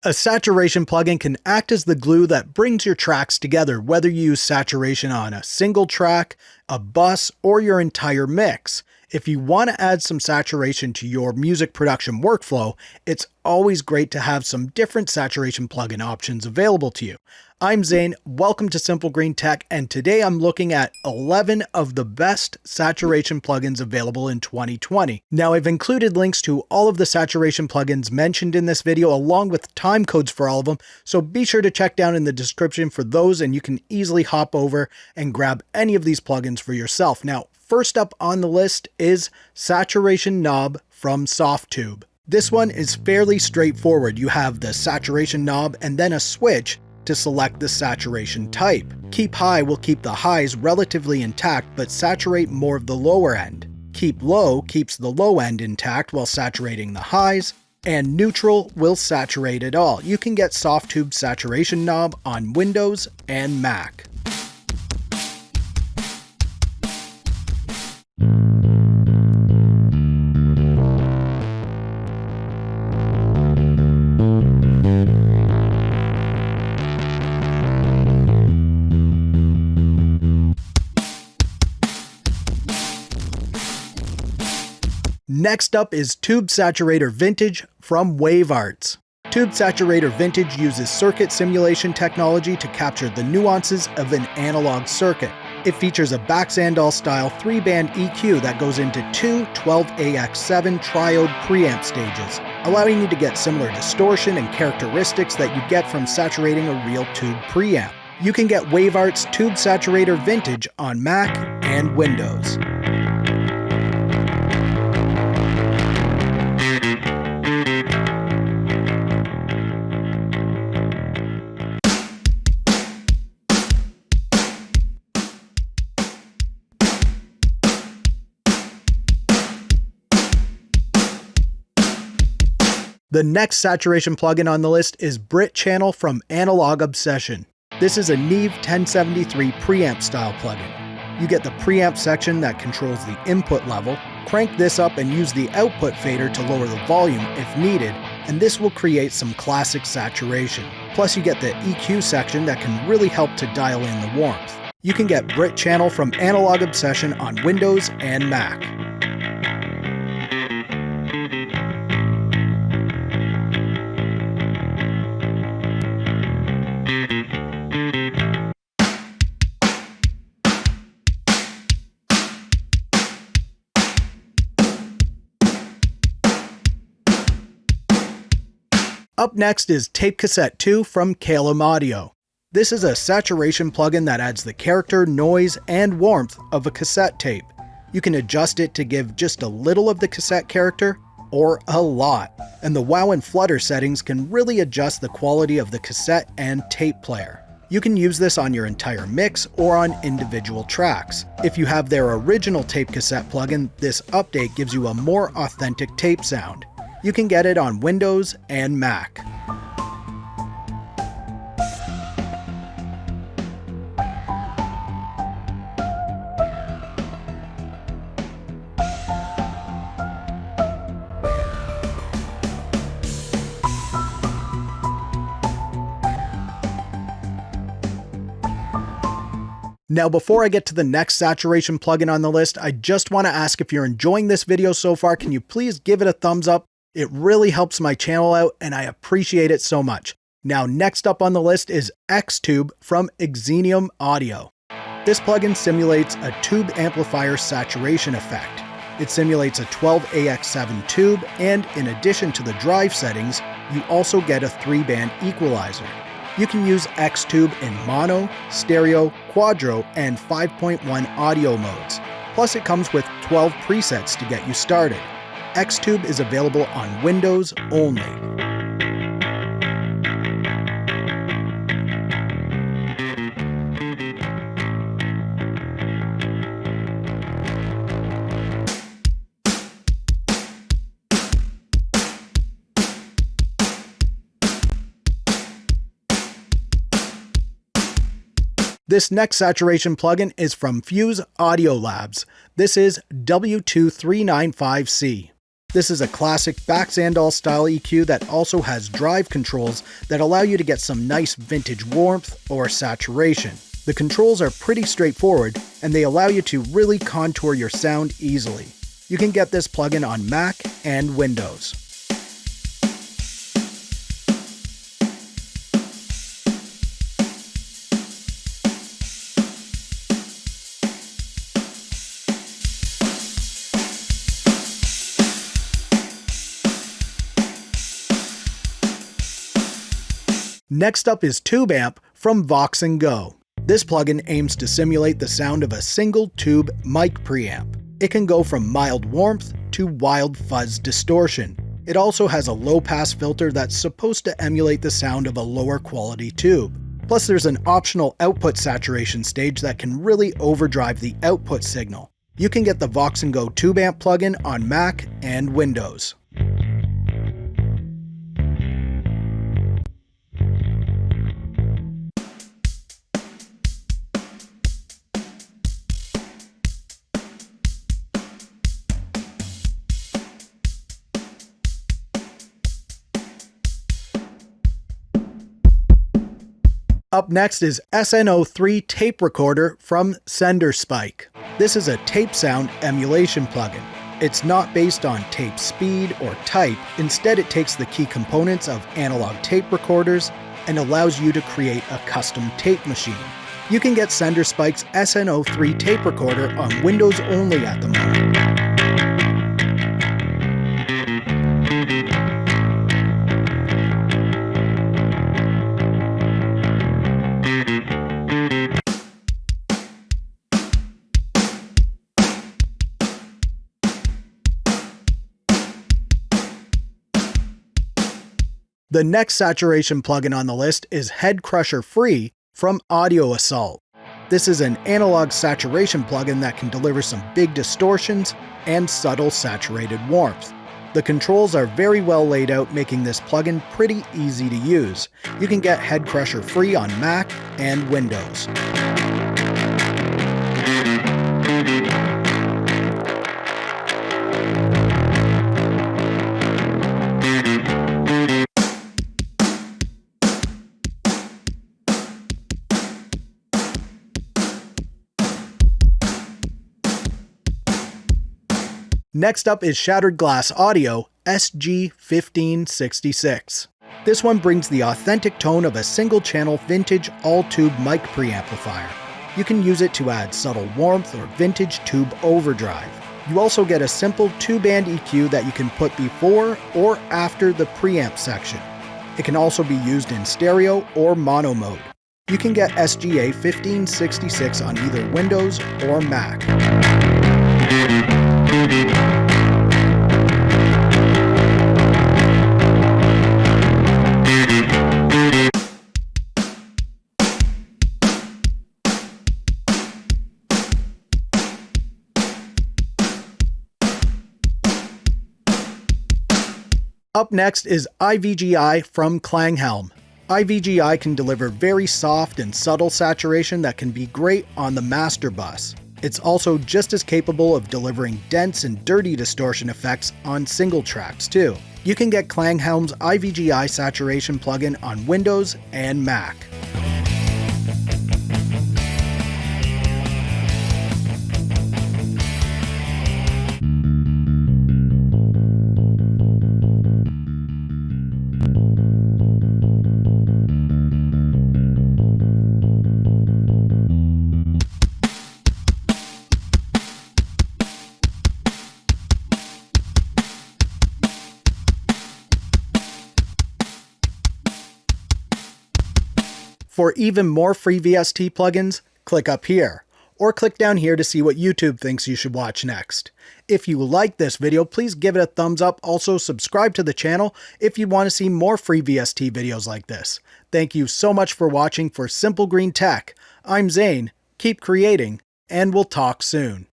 A saturation plugin can act as the glue that brings your tracks together, whether you use saturation on a single track, a bus, or your entire mix. If you want to add some saturation to your music production workflow, it's always great to have some different saturation plugin options available to you. I'm Zane, welcome to Simple Green Tech, and today I'm looking at 11 of the best saturation plugins available in 2020. Now, I've included links to all of the saturation plugins mentioned in this video along with time codes for all of them, so be sure to check down in the description for those and you can easily hop over and grab any of these plugins for yourself. Now, first up on the list is Saturation Knob from Softtube. This one is fairly straightforward. You have the saturation knob and then a switch to select the saturation type. Keep high will keep the highs relatively intact but saturate more of the lower end. Keep low keeps the low end intact while saturating the highs. And neutral will saturate it all. You can get Softtube saturation knob on Windows and Mac. Next up is Tube Saturator Vintage from WaveArts. Tube Saturator Vintage uses circuit simulation technology to capture the nuances of an analog circuit. It features a Voxengo style 3-band EQ that goes into two 12AX7 triode preamp stages, allowing you to get similar distortion and characteristics that you get from saturating a real tube preamp. You can get WaveArts Tube Saturator Vintage on Mac and Windows. The next saturation plugin on the list is Britchannel from Analog Obsession. This is a Neve 1073 preamp style plugin. You get the preamp section that controls the input level, crank this up and use the output fader to lower the volume if needed, and this will create some classic saturation. Plus you get the EQ section that can really help to dial in the warmth. You can get Britchannel from Analog Obsession on Windows and Mac. Up next is Tape Cassette 2 from Xenium Audio. This is a saturation plugin that adds the character, noise, and warmth of a cassette tape. You can adjust it to give just a little of the cassette character, or a lot. And the wow and flutter settings can really adjust the quality of the cassette and tape player. You can use this on your entire mix or on individual tracks. If you have their original tape cassette plugin, this update gives you a more authentic tape sound. You can get it on Windows and Mac. Now, before I get to the next saturation plugin on the list, I just want to ask if you're enjoying this video so far, can you please give it a thumbs up? It really helps my channel out and I appreciate it so much. Now, next up on the list is Xtube from Xenium Audio. This plugin simulates a tube amplifier saturation effect. It simulates a 12AX7 tube, and in addition to the drive settings, you also get a 3-band equalizer. You can use Xtube in mono, stereo, quadro, and 5.1 audio modes. Plus it comes with 12 presets to get you started. Xtube is available on Windows only. This next saturation plugin is from Fuse Audio Labs. This is W2395C. This is a classic Voxengo style EQ that also has drive controls that allow you to get some nice vintage warmth or saturation. The controls are pretty straightforward, and they allow you to really contour your sound easily. You can get this plugin on Mac and Windows. Next up is Tube Amp from Voxengo. This plugin aims to simulate the sound of a single tube mic preamp. It can go from mild warmth to wild fuzz distortion. It also has a low-pass filter that's supposed to emulate the sound of a lower quality tube. Plus there's an optional output saturation stage that can really overdrive the output signal. You can get the Voxengo Tube Amp plugin on Mac and Windows. Up next is SN03 tape recorder from Sender Spike. This is a tape sound emulation plugin. It's not based on tape speed or type. Instead, it takes the key components of analog tape recorders and allows you to create a custom tape machine. You can get Sender Spike's SN03 tape recorder on Windows only at the moment. The next saturation plugin on the list is Headcrusher Free from Audio Assault. This is an analog saturation plugin that can deliver some big distortions and subtle saturated warmth. The controls are very well laid out, making this plugin pretty easy to use. You can get Headcrusher Free on Mac and Windows. Next up is Shattered Glass Audio SG1566. This one brings the authentic tone of a single-channel vintage all-tube mic preamplifier. You can use it to add subtle warmth or vintage tube overdrive. You also get a simple 2-band EQ that you can put before or after the preamp section. It can also be used in stereo or mono mode. You can get SGA 1566 on either Windows or Mac. Up next is IVGI from Klanghelm. IVGI can deliver very soft and subtle saturation that can be great on the master bus. It's also just as capable of delivering dense and dirty distortion effects on single tracks too. You can get Klanghelm's IVGI saturation plugin on Windows and Mac. For even more free VST plugins, click up here, or click down here to see what YouTube thinks you should watch next. If you like this video, please give it a thumbs up. Also, subscribe to the channel if you want to see more free VST videos like this. Thank you so much for watching. For Simple Green Tech, I'm Zane. Keep creating, and we'll talk soon.